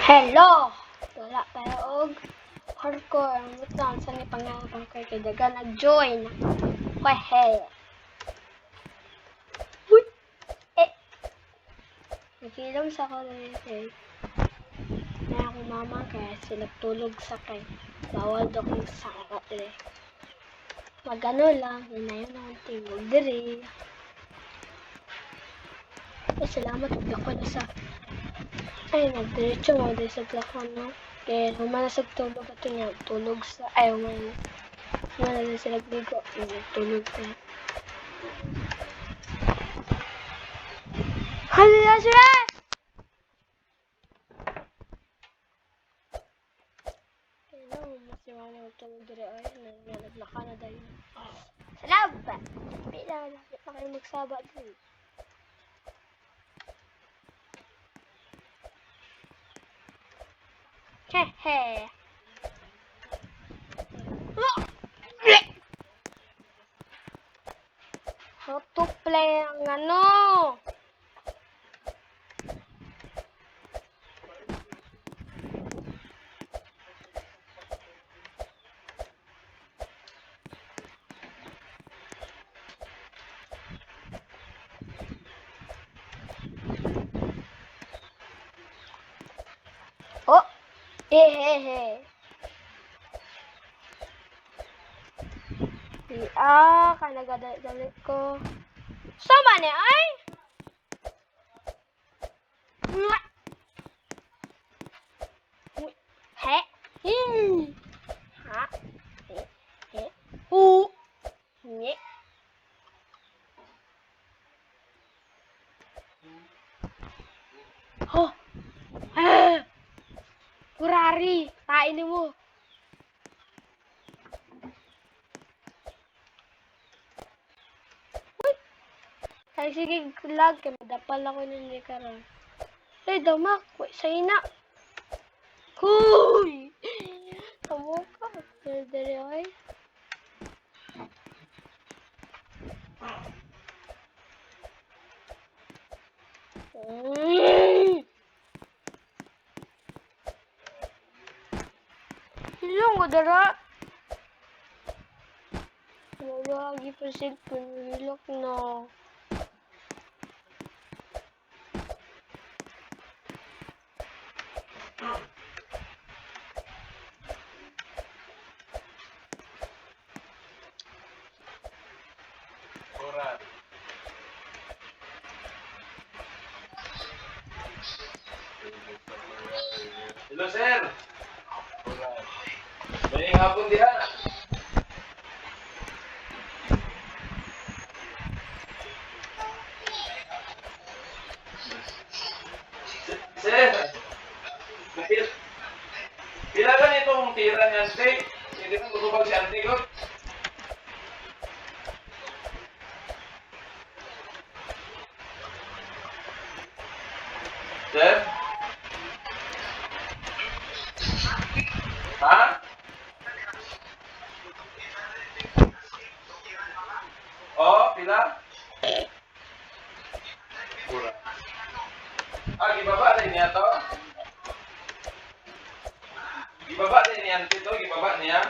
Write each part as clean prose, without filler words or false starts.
Hello! Wala tayo og hardcore ang butang sa ni pangabang kay daga nag-join. Wahe. Uy! Nagilom sa ko rin kay na ako mama kaya sila tulog sa kay bawal daw kong sara dire. Magano lang, hinayon ang tingog dire. Salamat ako na sa ay nagdiretso mo din sa plakon no. Kaya humanasag tulog ato niya, tulog sa ay humanasag sila ligo, tulog na. Halila siya! Kaya na, masimaw na tulog dire ay, naglaka na dahil. Salamat! Pila, lapit na kayo magsaba din. Hehe! How to play ang ano? Oh! Hehehe! Kanagadalit ko. Sama niya ay! He! Ha? He! Hu! Nye! Ho! Kurari! Tain mo! Ay, sige, lag ka. Nadapal ako nun karon. Ay, damak. Sa ina. Huy! Kamu ka. Dari ay. Hilong ko dara. Wala, gipasid ko. Hilok na. Hello, sir. May hapon diha. Sir. Pila ka nitong tira ni Ante? Hindi na tutubag si Ante ko. Sir? Ha? Oh, pila? Pura. Gibaba din niya to? Gibaba din niya to? Gibaba niya?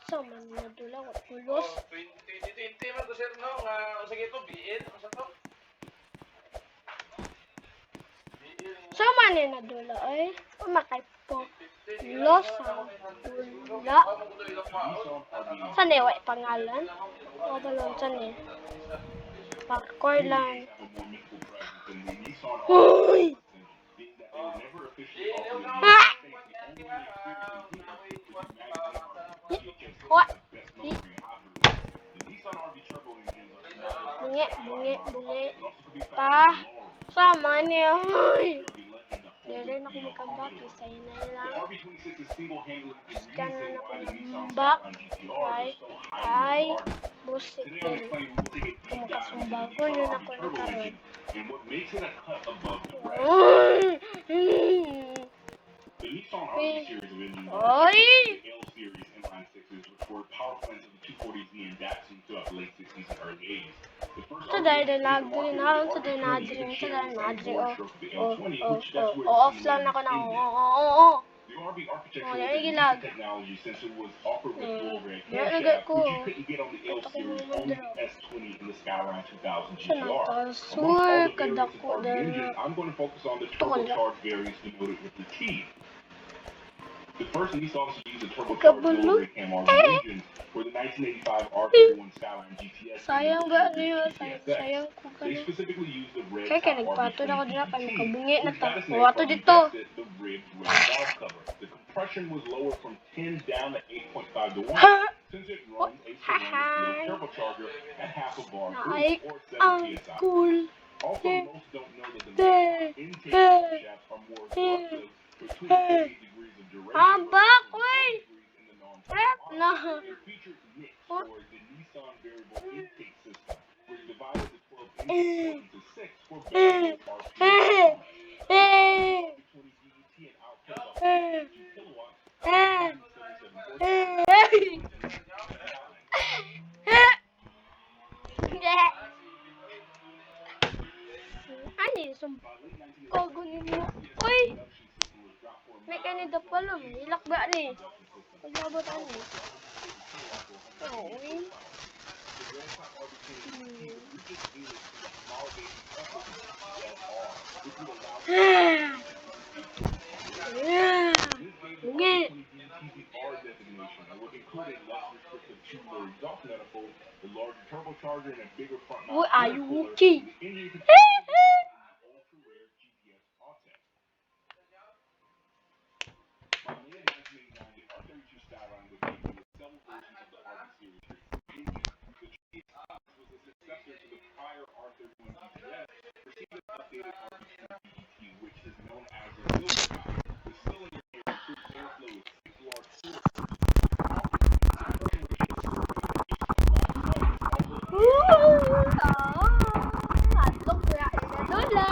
Sama na dula ko pulos. 2020 man to sir no nga sige to BN sa to. Sama ni na dula ay. Umakay po. Pulos ang dula. Saan eh? Wait, pangalan? O balon saan eh? Parkour lang. Uy! Ah! What? Bungi. Sama niya. Uy! Dere na ako magkambak. Isay na lang. Scan na ako magkambak. Ay. Busit. Kumakasumbag ko. Yun ako na karoon. Oy! Today, the lag din na. Today, nadri. Off lang ako na. The RV architecture Oh, of there the you recent go. technology since it was offered with full red Yeah, camshaft, nagay ko. which you couldn't get on the L Ito ko series, naman only dito. the S20 and the Skyline 2000 Siya GTR. nang Amongst all tasur, the variants of kadako RV din. engines, I'm going to focus on the Ito ko lang. turbocharged variants denoted with the T. The first Nissans to use the turbocharged Kabalo. dual red cam RV engines were the 1985 R31 Skyline GTS Sayang and ba the niyo? GTSX. Sayang ko They ganun. specifically used the red Kaya top nagpatod ako dyan pa. RV20 Nakabungi na which ta. got its name Wato from dito. the ribbed red valve cover. The compression was lowered from 10 down to 8.5 to 1 since it runs a ceramic turbocharger at half a bar Ay, boost or ang 7 psi. cool. Also, most don't know that the intake shafts are more aggressive between 30 degrees of duration Ang versus bak, 20 wey! degrees in the non-turbo Rep na. model. It featured NICS, or the Nissan Variable Intake System, which divided the 12 intake into 6 for better RPM. Between DET and output of 2 kilowatts, 177 Ano yun? Kagunin mo. Uy! May kanida pala. Ilak ba ni? Paglabot ano? Uy. Ngit. Uy, ayuki. Atok na inadula.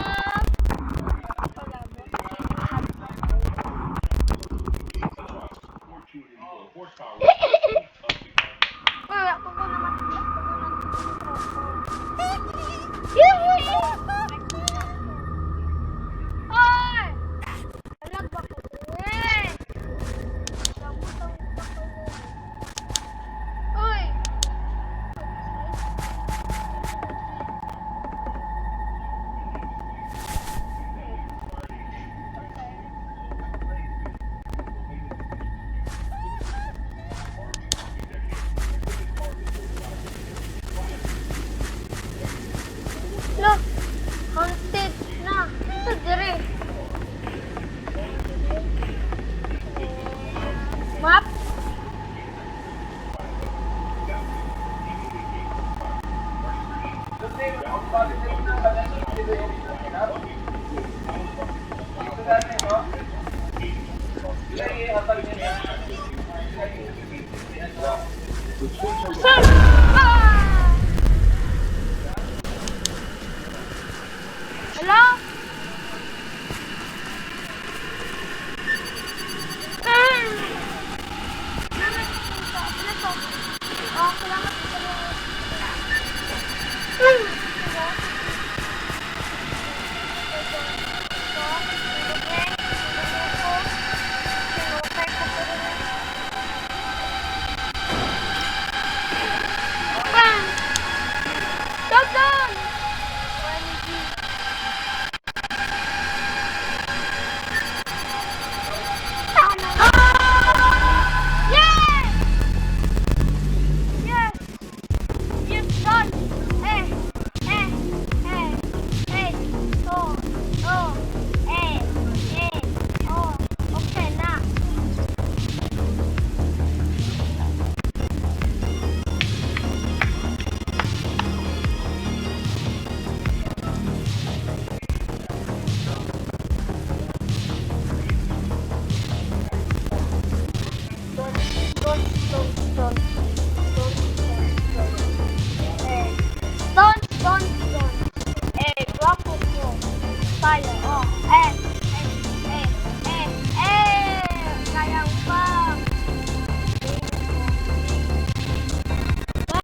Look, haunted na. Ito dire. Map. Saan? Hello? Salamat.